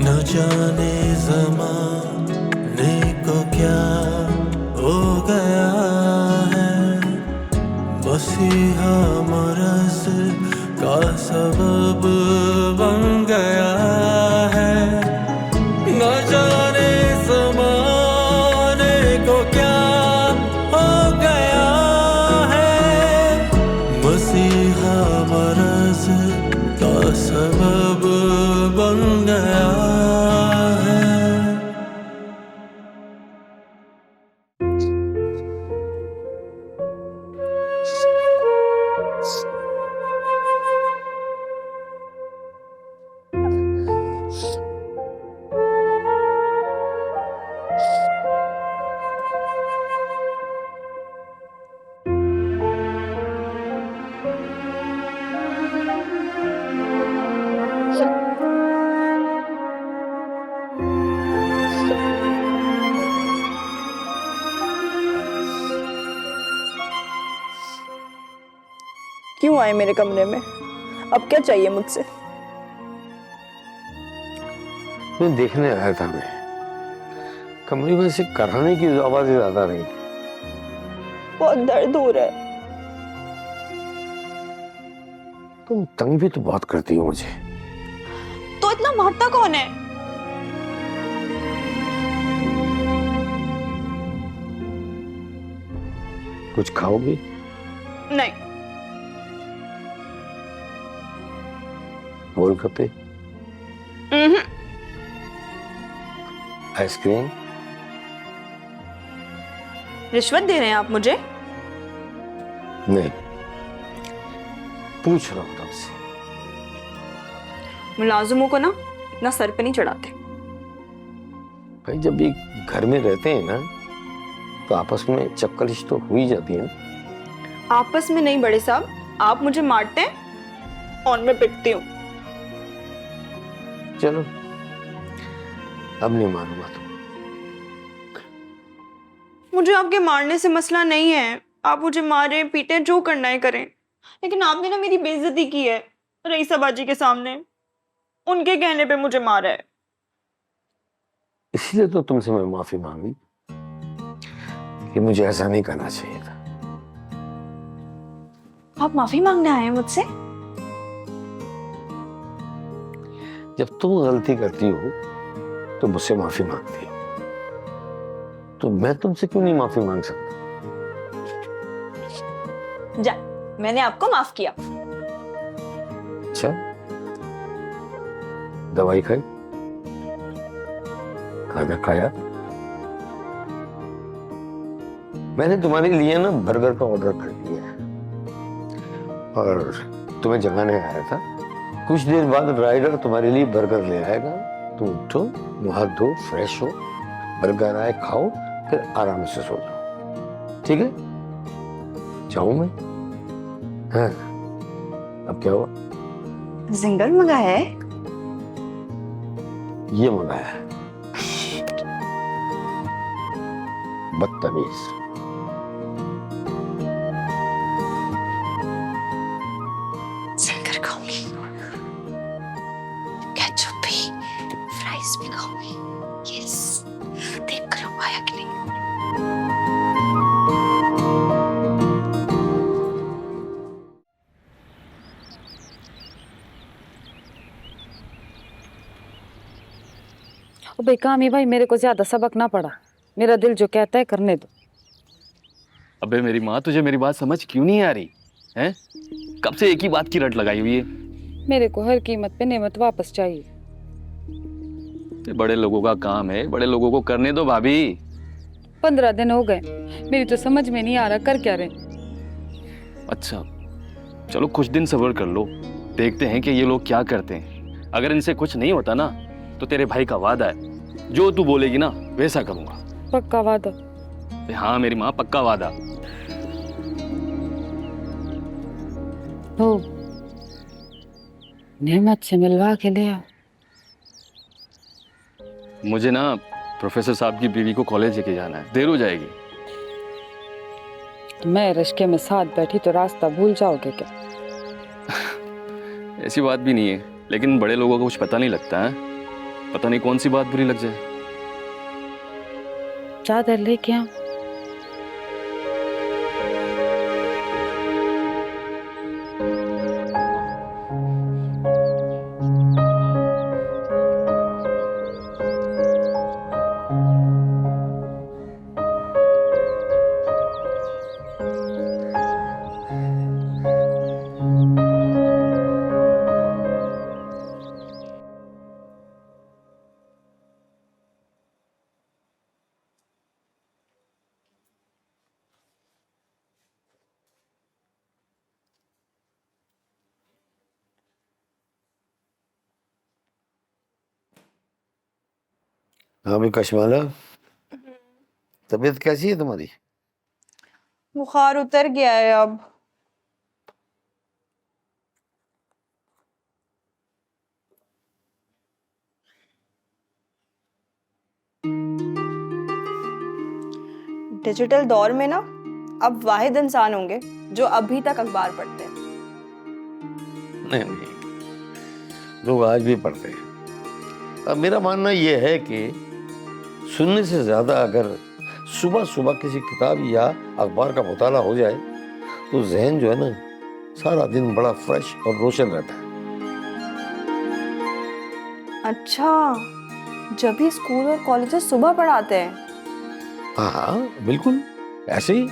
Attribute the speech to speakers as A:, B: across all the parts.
A: न जाने ज़माने को क्या हो गया है, मसीहा मरज़ का सबब बन गया है। न जाने ज़माने को क्या हो गया है, मसीहा मरज़ का सबब बन गया है।
B: क्यों आए मेरे कमरे में? अब क्या चाहिए मुझसे?
C: मैं देखने आया था। मैं कमरे में से कराने की आवाजें ज्यादा नहीं।
B: बहुत दर्द हो रहा है।
C: तुम तंग भी तो बहुत करती हो मुझे।
B: तो इतना मारता कौन है?
C: कुछ खाओगी?
B: नहीं।
C: गोलगप्पे? आइसक्रीम?
B: रिश्वत दे रहे हैं आप मुझे?
C: नहीं, पूछ रहा हूं तुमसे।
B: मुलाजिमों को ना इतना सर पे नहीं चढ़ाते।
C: भाई जब ये घर में रहते हैं ना तो आपस में चक्कलिश तो हो ही जाती है ना।
B: आपस में नहीं बड़े साहब, आप मुझे मारते हैं और मैं पिटती हूँ।
C: चलो अब नहीं मारूंगा तुम।
B: मुझे आपके मारने से मसला नहीं है। आप मुझे मारे पीटे जो करना है करें, लेकिन आपने ना मेरी बेइज्जती की है रईसा बाजी के सामने। उनके कहने पे मुझे मारा है।
C: इसलिए तो तुमसे मैं माफी मांगी कि मुझे ऐसा नहीं करना चाहिए था।
B: आप माफी मांगने आए हैं मुझसे?
C: जब तुम गलती करती हो तो मुझसे माफी मांगती हो, तो मैं तुमसे क्यों नहीं माफी मांग सकता?
B: जा, मैंने आपको माफ किया।
C: अच्छा, दवाई खाई? खाना खाया? मैंने तुम्हारे लिए ना बर्गर का ऑर्डर कर दिया है और तुम्हें जगाने आया था। कुछ देर बाद राइडर तुम्हारे लिए बर्गर ले आएगा। तुम उठो, मुंह हाथ धो, फ्रेश हो, बर्गर आए खाओ, फिर आराम से सो जाओ। ठीक है? जाऊं मैं? हाँ, अब क्या हुआ?
B: जिंगर मंगाया है?
C: ये मंगाया है। बदतमीज।
B: जिंगर खाऊंगी, केचप भी, फ्राइज भी खाऊंगी। यस, देख कर हम आया कि नहीं।
D: अबे कामी भाई, मेरे को ज्यादा सबक ना पड़ा। मेरा दिल जो कहता है करने दो।
E: अबे मेरी माँ, तुझे मेरी बात समझ क्यों नहीं आ रही है? कब से एक ही बात की रट लगाई हुई है।
D: मेरे को हर कीमत पे नेमत वापस चाहिए।
E: ये बड़े लोगों का काम है, बड़े लोगों को करने दो भाभी।
D: 15 दिन हो गए, मेरी तो समझ में नहीं आ रहा कर क्या रहे।
E: अच्छा चलो कुछ दिन सब्र कर लो, देखते हैं कि ये लोग क्या करते हैं। अगर इनसे कुछ नहीं होता ना तो तेरे भाई का वादा है, जो तू बोलेगी ना वैसा करूंगा।
D: पक्का वादा?
E: हाँ मेरी माँ, पक्का वादा।
D: हो, नेमत से मिलवा के ले आओ।
E: मुझे ना प्रोफेसर साहब की बीवी को कॉलेज लेके जाना है, देर हो जाएगी।
D: तो मैं रिश्के में साथ बैठी तो रास्ता भूल जाओगे क्या?
E: ऐसी बात भी नहीं है, लेकिन बड़े लोगों को कुछ पता नहीं लगता है। पता नहीं कौन सी बात बुरी लग जाए।
D: चादर लेके आ।
C: हाँ भी कशमाला, तबीयत कैसी है तुम्हारी?
B: बुखार उतर गया है अब। डिजिटल दौर में ना अब वाहिद इंसान होंगे जो अभी तक अखबार पढ़ते हैं।
C: नहीं नहीं, लोग आज भी पढ़ते हैं। अब मेरा मानना यह है कि सुनने से ज्यादा अगर सुबह सुबह किसी किताब या अखबार का मुताला हो जाए तो जहन जो है ना सारा दिन बड़ा फ्रेश और रोशन रहता है।
B: अच्छा, जब भी स्कूल और कॉलेजेस सुबह पढ़ाते हैं?
C: हाँ हाँ बिल्कुल ऐसे ही।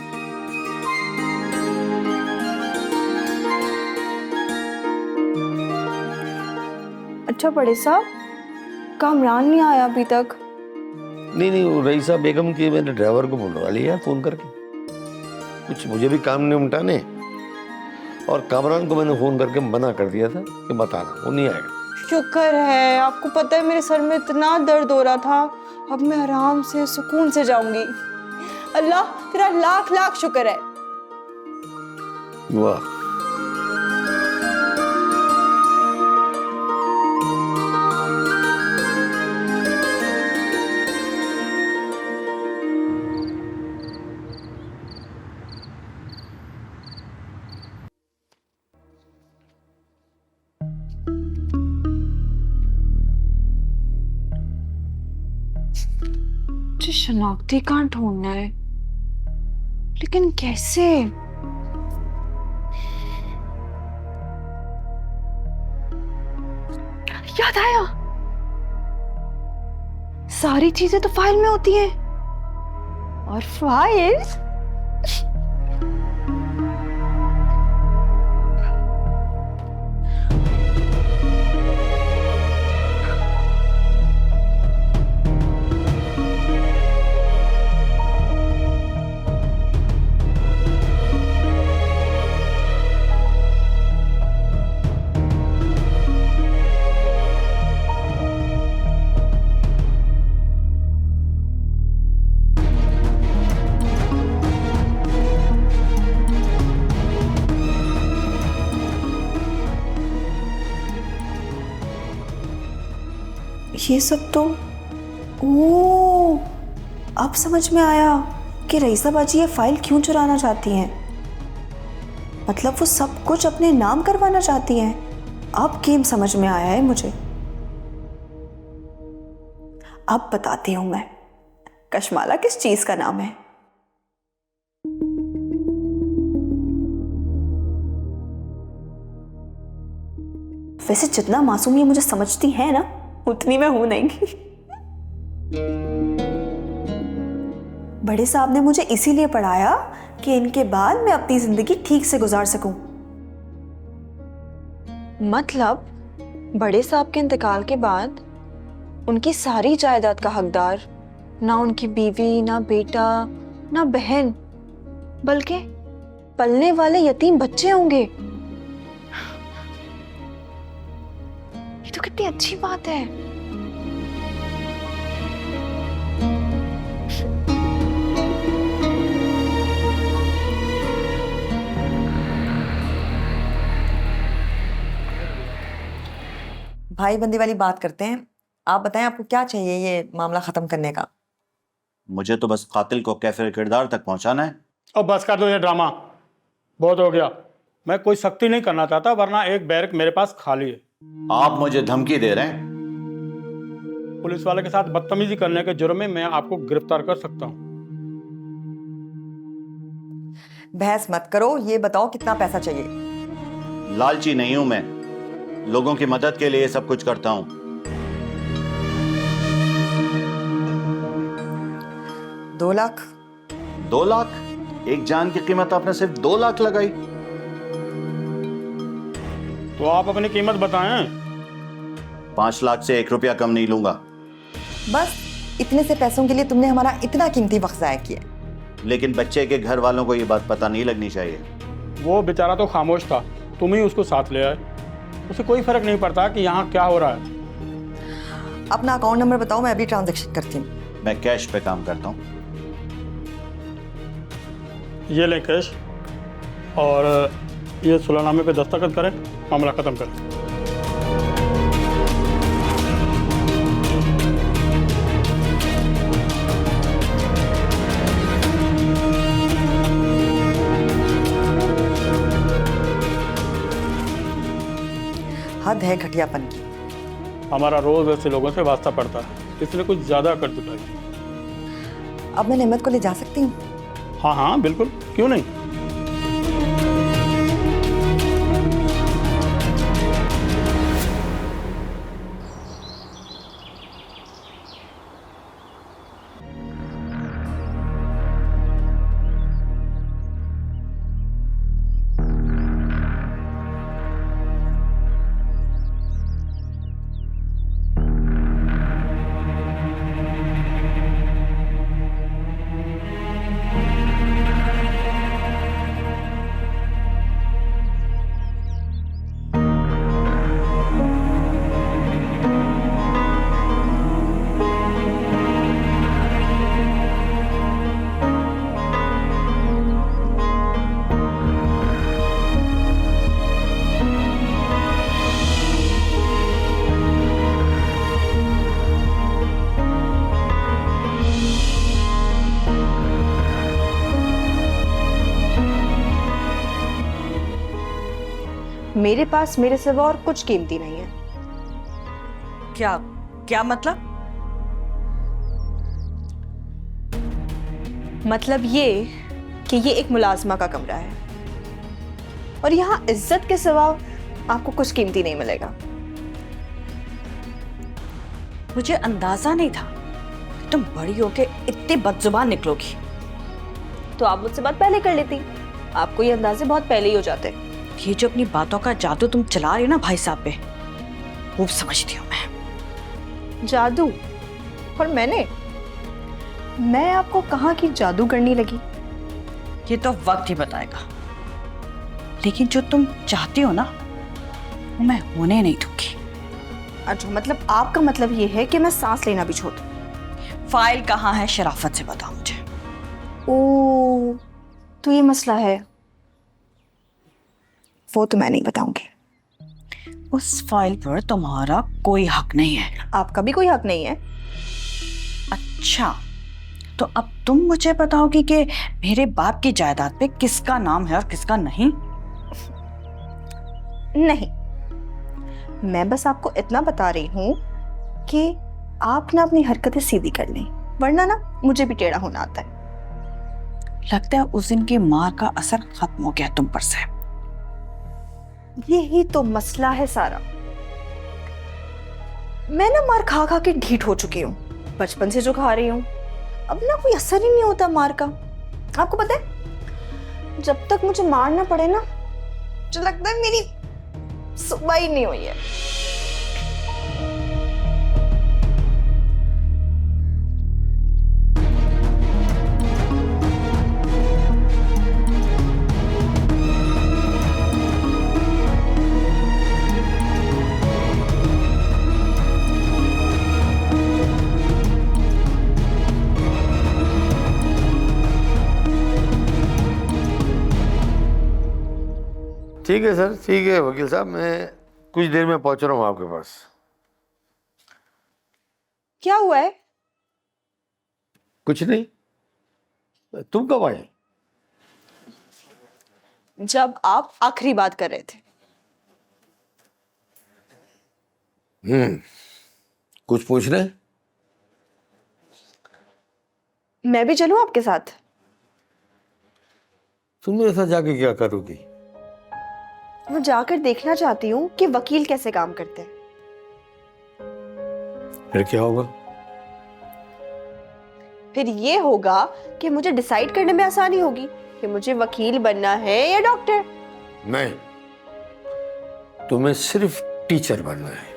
B: अच्छा बड़े साहब, कामरान नहीं आया अभी तक?
C: नहीं नहीं, वो रईसा बेगम की मैंने ड्राइवर को बुलवा लिया है फोन करके। कुछ मुझे भी काम निपटाने, और कामरान को मैंने फोन करके मना कर दिया था कि मत आना, वो नहीं आएगा।
B: शुक्र है, आपको पता है मेरे सर में इतना दर्द हो रहा था, अब मैं आराम से सुकून से जाऊंगी। अल्लाह तेरा लाख लाख शुक्र है।
C: वाह,
B: मुझे शनाख्ती कार्ड ढूंढना है, लेकिन कैसे? याद आया, सारी चीजें तो फाइल में होती हैं, और फाइल ये सब तो, ओ, अब समझ में आया कि रईसा बाजी ये फाइल क्यों चुराना चाहती हैं। मतलब वो सब कुछ अपने नाम करवाना चाहती हैं। अब गेम समझ में आया है मुझे। अब बताती हूं मैं, कशमाला किस चीज का नाम है। वैसे जितना मासूम ये मुझे समझती है ना, उतनी मैं हूं नहीं। बड़े साहब ने मुझे इसीलिए पढ़ाया कि इनके बाद मैं अपनी जिंदगी ठीक से गुजार सकूं। मतलब बड़े साहब के इंतकाल के बाद उनकी सारी जायदाद का हकदार ना उनकी बीवी, ना बेटा, ना बहन, बल्कि पलने वाले यतीम बच्चे होंगे। ये तो कितनी अच्छी बात है।
F: भाई बंदी वाली बात करते हैं। आप बताएं, आपको क्या चाहिए ये मामला खत्म करने का?
G: मुझे तो बस कातिल को कैफे किरदार तक पहुंचाना है।
H: और बस कर दो ये ड्रामा, बहुत हो गया। मैं कोई सख्ती नहीं करना चाहता, वरना एक बैरक मेरे पास खाली है।
G: आप मुझे धमकी दे रहे हैं?
H: पुलिस वाले के साथ बदतमीजी करने के जुर्म में मैं आपको गिरफ्तार कर सकता हूँ।
F: बहस मत करो, ये बताओ कितना पैसा चाहिए।
G: लालची नहीं हूं मैं, लोगों की मदद के लिए ये सब कुछ करता हूं।
F: 2 लाख।
G: 2 लाख? एक जान की कीमत आपने सिर्फ 2 लाख लगाई?
H: तो आप अपनी कीमत बताएं।
G: 5 लाख से 1 रुपया कम नहीं लूंगा।
F: बस इतने से पैसों के लिए तुमने हमारा इतना कीमती वक्त जाया किया।
G: लेकिन बच्चे के घर वालों को ये बात पता नहीं लगनी चाहिए।
H: वो बेचारा तो खामोश था, तुम ही उसको साथ ले आए। उसे कोई फर्क नहीं पड़ता कि यहाँ क्या हो रहा है।
F: अपना अकाउंट नंबर बताओ, मैं अभी ट्रांजैक्शन करती हूँ।
G: मैं कैश पे काम करता हूँ।
H: ये लें कैश और ये सुलहनामे पे दस्तखत करें, मामला खत्म करें।
F: हद है घटियापन की।
H: हमारा रोज ऐसे लोगों से वास्ता पड़ता है, इसने कुछ ज्यादा कर दिखाई।
F: अब मैं नेमत को ले जा सकती हूँ?
H: हाँ हाँ बिल्कुल, क्यों नहीं।
B: मेरे पास मेरे सिवा और कुछ कीमती नहीं है।
F: क्या क्या मतलब?
B: मतलब ये कि ये एक मुलाजमा का कमरा है और यहाँ इज्जत के सिवा आपको कुछ कीमती नहीं मिलेगा।
I: मुझे अंदाजा नहीं था कि तुम बड़ी होके इतनी बदजुबान निकलोगी।
B: तो आप मुझसे बात पहले कर लेती, आपको ये अंदाजे बहुत पहले ही हो जाते।
I: ये जो अपनी बातों का जादू तुम चला रही हो ना भाई साहब पे, खूब समझती हूँ मैं।
B: जादू? और मैं आपको कहाँ की जादू करनी लगी?
I: ये तो वक्त ही बताएगा, लेकिन जो तुम चाहती हो ना वो मैं होने नहीं दूंगी।
B: अच्छा, मतलब आपका मतलब ये है कि मैं सांस लेना भी छोड़ दूं?
I: फाइल कहाँ है, शराफत से बताओ मुझे।
B: ओ, तो ये मसला है। वो तो मैं नहीं बताऊंगी।
I: उस फाइल पर तुम्हारा कोई हक नहीं है।
B: आपका भी कोई हक नहीं है।
I: अच्छा, तो अब तुम मुझे बताओगी कि मेरे बाप की जायदाद पे किसका नाम है और किसका नहीं?
B: नहीं, मैं बस आपको इतना बता रही हूँ कि आप ना अपनी हरकतें सीधी कर लें, वरना ना मुझे भी टेढ़ा होना आता है।
I: लगता है उस दिन की मार का असर खत्म हो गया तुम पर से।
B: यही तो मसला है सारा। मैं ना मार खा खा के ढीठ हो चुकी हूँ, बचपन से जो खा रही हूँ। अब ना कोई असर ही नहीं होता मार का। आपको पता है, जब तक मुझे मारना पड़े ना, मुझे लगता है मेरी सुबह ही नहीं हुई है।
C: ठीक है सर, ठीक है वकील साहब, मैं कुछ देर में पहुंच रहा हूँ आपके पास।
B: क्या हुआ है?
C: कुछ नहीं, तुम कब आए?
B: जब आप आखिरी बात कर रहे थे।
C: कुछ पूछ रहे?
B: मैं भी चलूं आपके साथ?
C: तुम मेरे साथ जाके क्या करोगी?
B: मैं जाकर देखना चाहती हूँ कि वकील कैसे काम करते हैं।
C: फिर क्या होगा?
B: फिर ये होगा कि मुझे डिसाइड करने में आसानी होगी कि मुझे वकील बनना है या डॉक्टर।
C: नहीं, तुम्हें सिर्फ टीचर बनना है।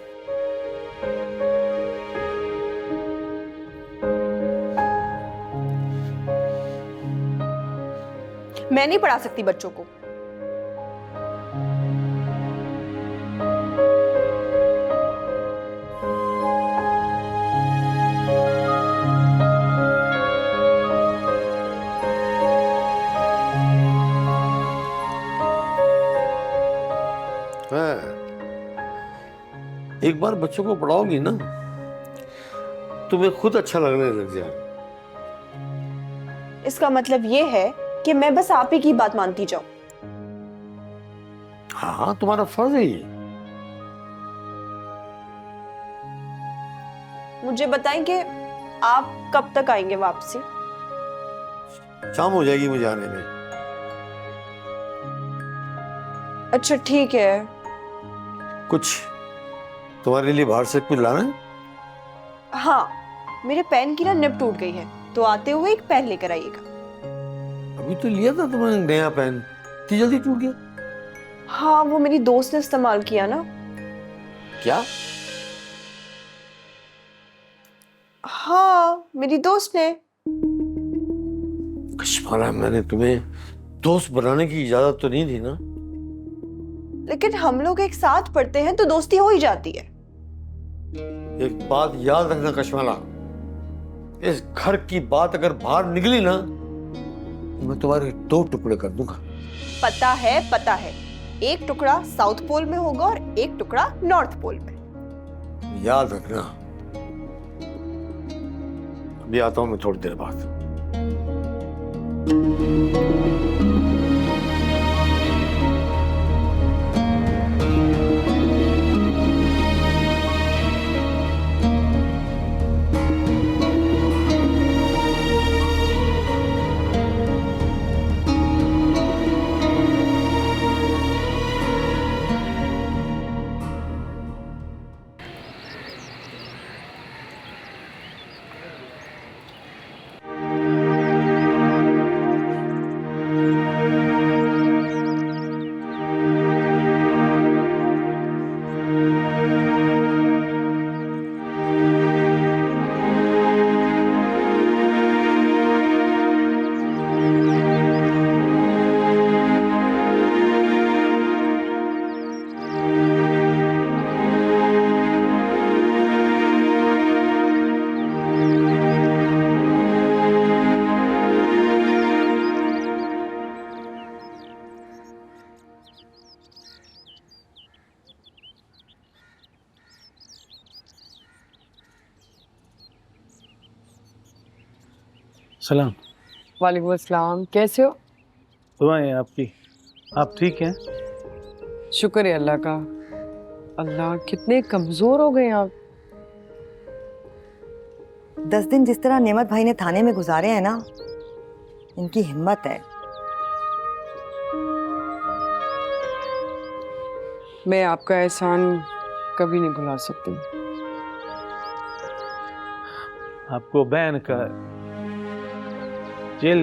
B: मैं नहीं पढ़ा सकती बच्चों को।
C: एक बार बच्चों को पढ़ाओगी ना, तुम्हें खुद अच्छा लगने लग जाए।
B: इसका मतलब ये है कि मैं बस आप ही की बात मानती जाऊं।
C: हाँ, तुम्हारा फर्ज है ये।
B: मुझे बताएंगे आप कब तक आएंगे वापसी?
C: शाम हो जाएगी मुझे आने में।
B: अच्छा ठीक है।
C: कुछ तुम्हारे लिए बाहर से कुछ लाना है?
B: हाँ, मेरे पेन की ना निब टूट गई है, तो आते हुए एक पेन लेकर आइएगा।
C: अभी तो लिया था तुमने नया पेन, इतनी जल्दी टूट गया?
B: हाँ, वो मेरी दोस्त ने इस्तेमाल किया ना।
C: क्या?
B: हाँ, मेरी दोस्त ने।
C: कश्मीरा, मैंने तुम्हें दोस्त बनाने की इजाजत तो नहीं दी ना?
B: लेकिन हम लोग एक साथ पढ़ते हैं तो दोस्ती हो ही जाती है।
C: एक बात याद रखना कश्मीरा, इस घर की बात अगर बाहर निकली ना, तो मैं तुम्हारे 2 टुकड़े कर दूंगा।
B: पता है, एक टुकड़ा साउथ पोल में होगा और एक टुकड़ा नॉर्थ पोल में।
C: याद रखना। अभी आता हूं मैं थोड़ी देर बाद।
J: सलाम।
K: वालेकुम अस्सलाम, कैसे हो?
J: दुआएं आपकी। आप ठीक हैं?
K: शुक्र है अल्लाह का। अल्लाह, कितने कमजोर हो गए आप।
F: 10 दिन जिस तरह नेमत भाई ने थाने में गुजारे हैं ना, इनकी हिम्मत है।
K: मैं आपका एहसान कभी नहीं भुला सकती।
J: आपको बैन का जेल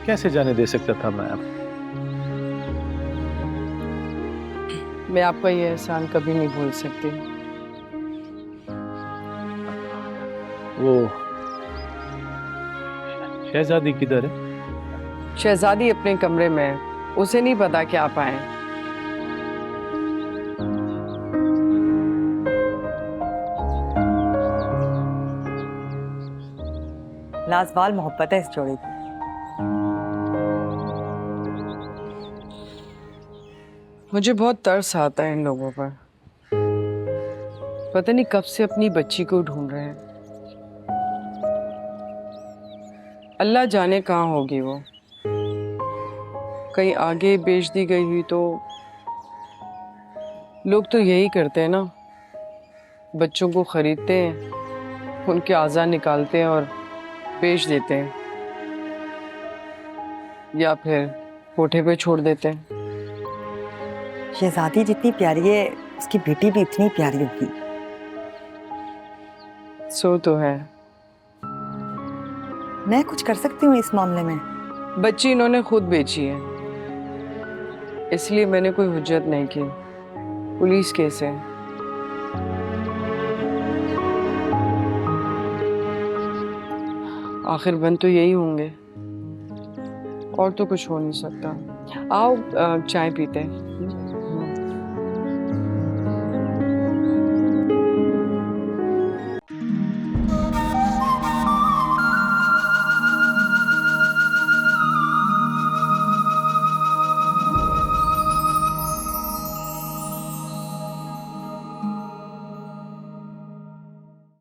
J: कैसे जाने दे सकता था मैं?
K: मैं आपका ये एहसान कभी नहीं भूल सकती।
J: वो शहजादी किधर है?
K: शहजादी अपने कमरे में है, उसे नहीं पता कि आप आए।
F: लाजवाल मोहब्बत है इस जोड़ी की।
K: मुझे बहुत तरस आता है इन लोगों पर। पता नहीं कब से अपनी बच्ची को ढूंढ रहे हैं। अल्लाह जाने कहाँ होगी वो। कहीं आगे बेच दी गई हुई तो। लोग तो यही करते हैं ना, बच्चों को खरीदते हैं, उनके आज़ा निकालते हैं और बेच देते हैं या फिर कोठे पे छोड़ देते हैं।
F: शहजादी जितनी प्यारी है उसकी बेटी भी इतनी प्यारी होगी।
K: सो तो है।
F: मैं कुछ कर सकती हूँ इस मामले में?
K: बच्ची इन्होंने खुद बेची है, इसलिए मैंने कोई हुज्जत नहीं की। पुलिस केस है। आखिर बन तो यही होंगे, और तो कुछ हो नहीं सकता। आओ चाय पीते हैं।